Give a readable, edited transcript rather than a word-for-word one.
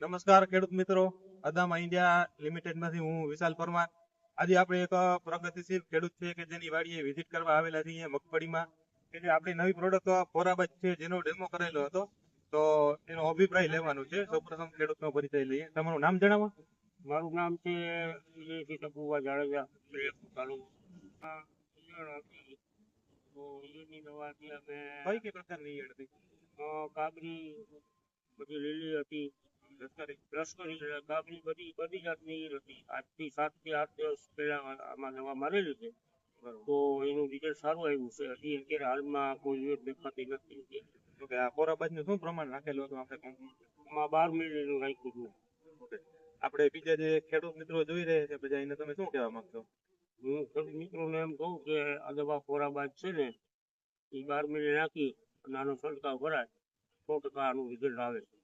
નમસ્કાર ખેડૂત મિત્રો, અદામા ઇન્ડિયા લિમિટેડ માંથી હું વિશાલ પરમાર. આજે આપણે એક પ્રગતિશીલ ખેડૂત છે કે જેની વાડીએ વિઝિટ કરવા આવેલા છીએ મગફળીમાં, કે જે આપણી નવી પ્રોડક્ટ ફોરાબાજ છે જેનો ડેમો કરેલો હતો. તો એનો અભિપ્રાય લેવાનો છે. સૌપ્રથમ ખેડૂતનો પરિચય લઈએ. તમારું નામ જણાવો. મારું નામ છે વિજયસિંહ ટપુભા જાડેજા, તાલુકા તો એની દવાથી અમે કઈ કઈ પ્રકારની ઈયળ હતી? કાબરી બધી લીલી હતી, લશ્કરી કાબરી બધી જાતની ઈયળ હતી. આજથી 7 થી 8 દિવસ પહેલા આમાં દવા મારેલી છે. તો એનું રિઝલ્ટ સારું આવ્યું છે. હજી અત્યારે હાલમાં કોઈ ઈયળ દેખાતી નથી. તો કે આ ફોરાબાજનું શું પ્રમાણ રાખેલું હતું આપણે કંપની? એમાં 12 મિલીનું નાખ્યું હતું. આપણે બીજા જે ખેડૂત મિત્રો જોઈ રહ્યા છે બધા, એને તમે શું કહેવા માંગશો? હું ખેડૂત મિત્રોને એમ કહું કે આ દવા ફોરાબાજ છે ને એ 12 મિલી નાખી અને આનો છંટકાવ કરાય 100% આનું રિઝલ્ટ આવે છે.